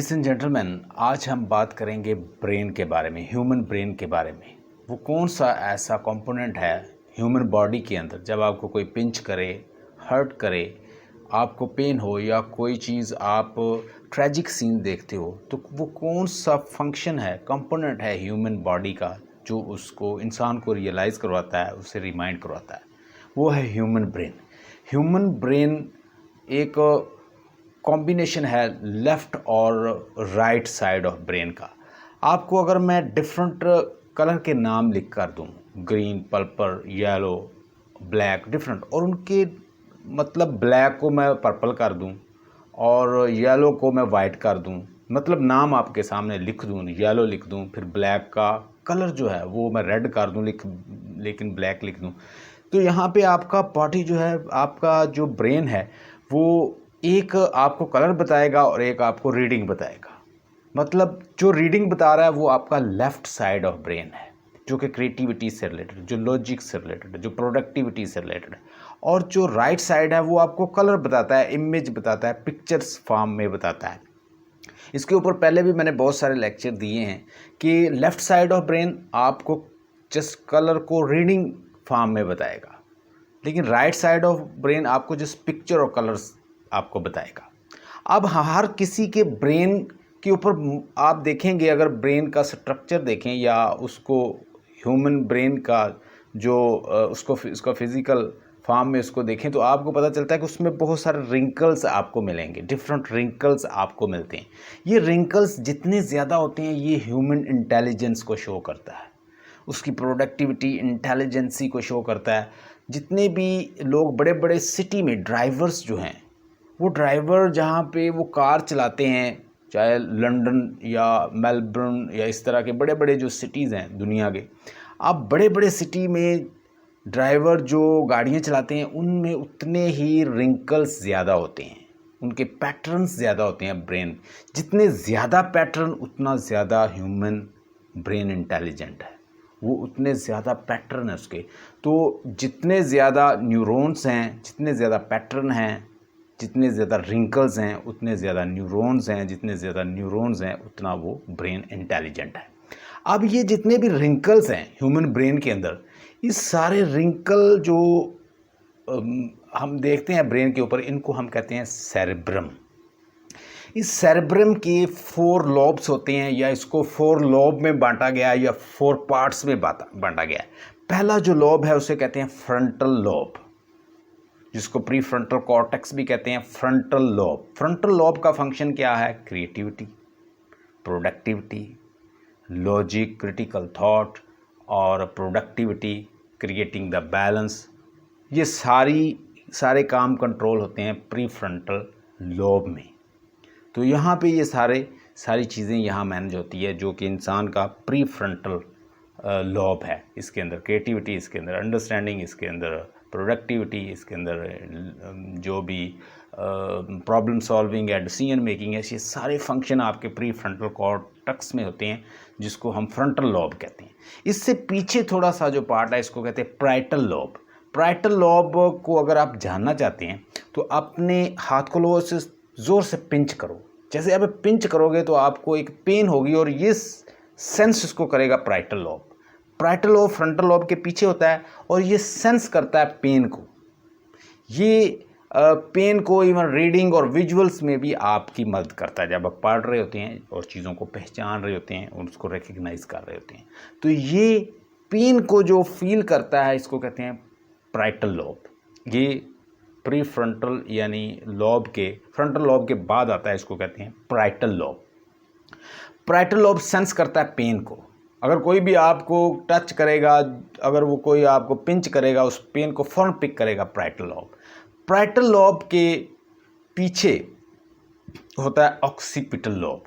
Ladies and gentleman, आज हम बात करेंगे ब्रेन के बारे में, ह्यूमन ब्रेन के बारे में। वो कौन सा ऐसा कंपोनेंट है ह्यूमन बॉडी के अंदर, जब आपको कोई पिंच करे, हर्ट करे, आपको पेन हो या कोई चीज़ आप ट्रेजिक सीन देखते हो, तो वो कौन सा फंक्शन है, कंपोनेंट है ह्यूमन बॉडी का जो उसको इंसान को रियलाइज़ करवाता है, उसे रिमाइंड करवाता है। वो है ह्यूमन ब्रेन। ह्यूमन ब्रेन एक कॉम्बिनेशन है लेफ़्ट और राइट साइड ऑफ ब्रेन का। आपको अगर मैं डिफरेंट कलर के नाम लिख कर दूँ, green, purple, yellow, black, different, और उनके मतलब ब्लैक को मैं पर्पल कर दूँ और येलो को मैं वाइट कर दूँ, मतलब नाम आपके सामने लिख दूँ, येलो लिख दूँ, फिर ब्लैक का कलर जो है वो मैं रेड कर दूँ, लेकिन ब्लैक लिख दूँ, तो यहाँ पे आपका बॉडी जो है, आपका जो ब्रेन है, वो एक आपको कलर बताएगा और एक आपको रीडिंग बताएगा। मतलब जो रीडिंग बता रहा है वो आपका लेफ़्ट साइड ऑफ ब्रेन है, जो कि क्रिएटिविटी से रिलेटेड, जो लॉजिक से रिलेटेड है, जो प्रोडक्टिविटी से रिलेटेड है। और जो राइट साइड है वो आपको कलर बताता है, इमेज बताता है, पिक्चर्स फॉर्म में बताता है। इसके ऊपर पहले भी मैंने बहुत सारे लेक्चर दिए हैं कि लेफ़्ट साइड ऑफ ब्रेन आपको जस्ट कलर को रीडिंग फॉर्म में बताएगा, लेकिन राइट साइड ऑफ ब्रेन आपको जस्ट पिक्चर और कलर्स आपको बताएगा। अब हर किसी के ब्रेन के ऊपर आप देखेंगे, अगर ब्रेन का स्ट्रक्चर देखें या उसको ह्यूमन ब्रेन का जो उसका फिज़िकल फॉर्म में उसको देखें, तो आपको पता चलता है कि उसमें बहुत सारे रिंकल्स आपको मिलेंगे, डिफरेंट रिंकल्स आपको मिलते हैं। ये रिंकल्स जितने ज़्यादा होते हैं, ये ह्यूमन इंटेलिजेंस को शो करता है, उसकी प्रोडक्टिविटी, इंटेलिजेंसी को शो करता है। जितने भी लोग बड़े बड़े सिटी में ड्राइवर्स जो हैं, वो ड्राइवर जहाँ पे वो कार चलाते हैं, चाहे लंदन या मेलबर्न या इस तरह के बड़े बड़े जो सिटीज़ हैं दुनिया के, आप बड़े बड़े सिटी में ड्राइवर जो गाड़ियाँ चलाते हैं, उनमें उतने ही रिंकल्स ज़्यादा होते हैं, उनके पैटर्न्स ज़्यादा होते हैं ब्रेन। जितने ज़्यादा पैटर्न, उतना ज़्यादा ह्यूमन ब्रेन इंटेलिजेंट है, वो उतने ज़्यादा पैटर्न है उसके। तो जितने ज़्यादा न्यूरॉन्स हैं, जितने ज़्यादा पैटर्न हैं, जितने ज़्यादा रिंकल्स हैं, उतने ज़्यादा न्यूरॉन्स हैं, जितने ज़्यादा न्यूरॉन्स हैं, उतना वो ब्रेन इंटेलिजेंट है। अब ये जितने भी रिंकल्स हैं ह्यूमन ब्रेन के अंदर, ये सारे रिंकल जो हम देखते हैं ब्रेन के ऊपर, इनको हम कहते हैं सेरेब्रम। इस सेरेब्रम के 4 लॉब्स होते हैं, या इसको 4 लॉब में बांटा गया, या 4 पार्ट्स में बांटा गया। पहला जो लॉब है उसे कहते हैं फ्रंटल लॉब, जिसको प्री फ्रंटल कॉर्टेक्स भी कहते हैं। फ्रंटल लॉब, फ्रंटल लॉब का फंक्शन क्या है? Creativity, productivity, logic, critical thought और प्रोडक्टिविटी, क्रिएटिंग द बैलेंस, ये सारे काम कंट्रोल होते हैं प्री फ्रंटल लॉब में। तो यहाँ पे ये सारी चीज़ें यहाँ मैनेज होती है, जो कि इंसान का प्री फ्रंटल लॉब है। इसके अंदर क्रिएटिविटी, इसके अंदर अंडरस्टैंडिंग, इसके अंदर प्रोडक्टिविटी, इसके अंदर जो भी प्रॉब्लम सॉल्विंग या डिसीजन मेकिंग है, ये सारे फंक्शन आपके प्री फ्रंटल कॉर्टेक्स में होते हैं, जिसको हम फ्रंटल लॉब कहते हैं। इससे पीछे थोड़ा सा जो पार्ट है, इसको कहते हैं प्राइटल लॉब। प्राइटल लॉब को अगर आप जानना चाहते हैं तो अपने हाथ को लो, से ज़ोर से पिंच करो। जैसे आप पिंच करोगे तो आपको एक पेन होगी, और ये सेंस इसको करेगा parietal lobe. Parietal lobe frontal lobe के पीछे होता है, और ये सेंस करता है पेन को। ये पेन को इवन रीडिंग और विजुअल्स में भी आपकी मदद करता है। जब आप पढ़ रहे होते हैं और चीज़ों को पहचान रहे होते हैं और उसको रिकग्नाइज कर रहे होते हैं, तो ये पेन को जो फील करता है, इसको कहते हैं प्राइटल लॉब। ये प्री फ्रंटल यानी लॉब के, फ्रंटल लॉब के बाद आता है, इसको कहते हैं parietal lobe. Parietal lobe sense करता है पेन को। अगर कोई भी आपको टच करेगा, अगर वो कोई आपको पिंच करेगा, उस पेन को फौरन पिक करेगा प्राइटल लॉब। प्राइटल लॉब के पीछे होता है ऑक्सीपिटल लॉब।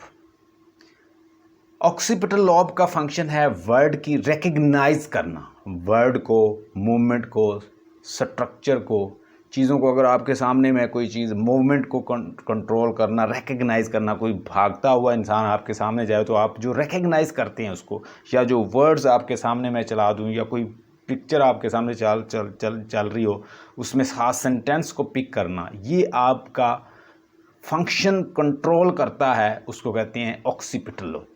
ऑक्सीपिटल लॉब का फंक्शन है वर्ड की रिकग्नाइज करना, वर्ड को, मूवमेंट को, स्ट्रक्चर को, चीज़ों को। अगर आपके सामने में कोई चीज़, मूवमेंट को कंट्रोल करना, रिकग्नाइज करना, कोई भागता हुआ इंसान आपके सामने जाए तो आप जो रिकग्नाइज करते हैं उसको, या जो वर्ड्स आपके सामने मैं चला दूं, या कोई पिक्चर आपके सामने चल रही हो, उसमें खास सेंटेंस को पिक करना, ये आपका फंक्शन कंट्रोल करता है उसको कहते हैं ऑक्सीपिटल लोब।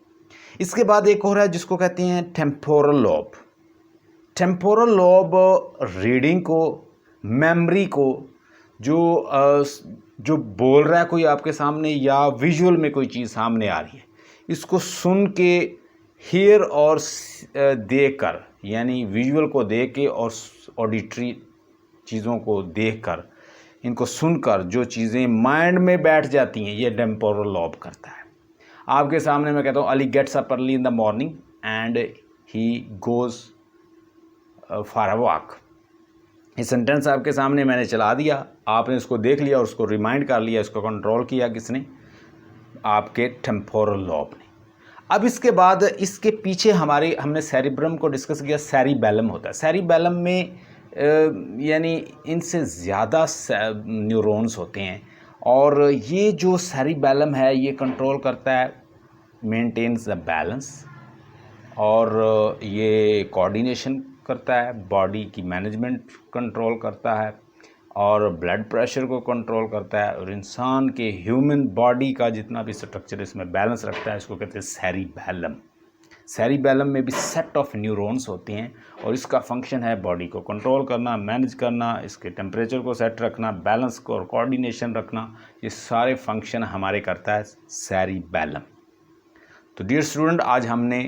इसके बाद एक और है जिसको कहते हैं temporal lobe. Temporal lobe reading को, मेमोरी को, जो बोल रहा है कोई आपके सामने या विजुअल में कोई चीज़ सामने आ रही है, इसको सुन के, हियर और देख कर, यानी विजुअल को देख के और ऑडिटरी चीज़ों को देख कर, इनको सुनकर जो चीज़ें माइंड में बैठ जाती हैं, ये टेम्पोरल लोब करता है। आपके सामने मैं कहता हूँ Ali gets up early in the morning and he goes for a walk. ये सेंटेंस आपके सामने मैंने चला दिया, आपने इसको देख लिया और उसको रिमाइंड कर लिया, इसको कंट्रोल किया किसने? आपके टेम्पोरल लोब ने। अब इसके बाद इसके पीछे हमने सेरिब्रम को डिस्कस किया। सेरिबेलम होता है। सेरिबेलम में यानी इनसे ज़्यादा न्यूरॉन्स होते हैं और ये जो सेरिबेलम है ये कंट्रोल करता है, मेंटेन्स द बैलेंस, और ये कोऑर्डिनेशन करता है, बॉडी की मैनेजमेंट कंट्रोल करता है और ब्लड प्रेशर को कंट्रोल करता है और इंसान के ह्यूमन बॉडी का जितना भी स्ट्रक्चर इसमें बैलेंस रखता है, इसको कहते हैं सेरिबेलम। सेरिबेलम में भी सेट ऑफ न्यूरॉन्स होते हैं और इसका फंक्शन है बॉडी को कंट्रोल करना, मैनेज करना, इसके टेम्परेचर को सेट रखना, बैलेंस को और कोऑर्डिनेशन रखना। ये सारे फंक्शन हमारे करता है सेरिबेलम। तो डियर स्टूडेंट, आज हमने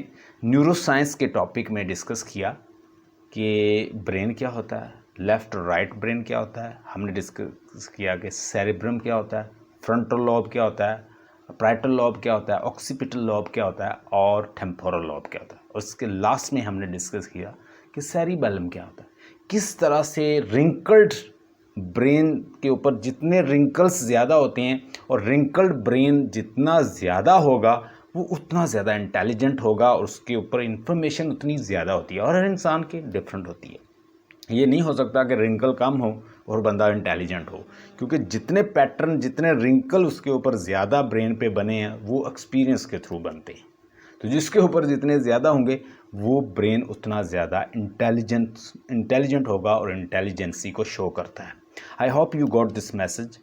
न्यूरोसाइंस के टॉपिक में डिस्कस किया कि ब्रेन क्या होता है, लेफ़्ट और राइट ब्रेन क्या होता है। हमने डिस्कस किया कि सेरिब्रम क्या होता है, फ्रंटल लोब क्या होता है, पैराइटल लोब क्या होता है, ऑक्सीपिटल लोब क्या होता है और टेम्पोरल लोब क्या होता है। और उसके लास्ट में हमने डिस्कस किया कि सेरिबेलम क्या होता है, किस तरह से रिंकल्ड ब्रेन के ऊपर जितने रिंकल्स ज़्यादा होते हैं और रिंकल्ड ब्रेन जितना ज़्यादा होगा वो उतना ज़्यादा इंटेलिजेंट होगा और उसके ऊपर इंफॉर्मेशन उतनी ज़्यादा होती है और हर इंसान की डिफरेंट होती है। ये नहीं हो सकता कि रिंकल कम हो और बंदा इंटेलिजेंट हो, क्योंकि जितने पैटर्न, जितने रिंकल उसके ऊपर ज़्यादा ब्रेन पे बने हैं वो एक्सपीरियंस के थ्रू बनते हैं। तो जिसके ऊपर जितने ज़्यादा होंगे वो ब्रेन उतना ज़्यादा इंटेलिजेंट होगा और इंटेलिजेंसी को शो करता है। I hope you got this message.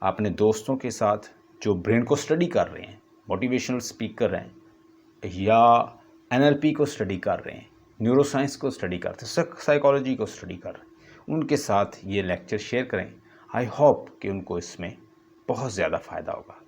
अपने दोस्तों के साथ जो ब्रेन को स्टडी कर रहे हैं, मोटिवेशनल स्पीकर हैं या NLP को स्टडी कर रहे हैं, न्यूरोसाइंस को स्टडी करते हैं, साइकोलॉजी को स्टडी कर रहे हैं, उनके साथ ये लेक्चर शेयर करें। आई होप कि उनको इसमें बहुत ज़्यादा फ़ायदा होगा।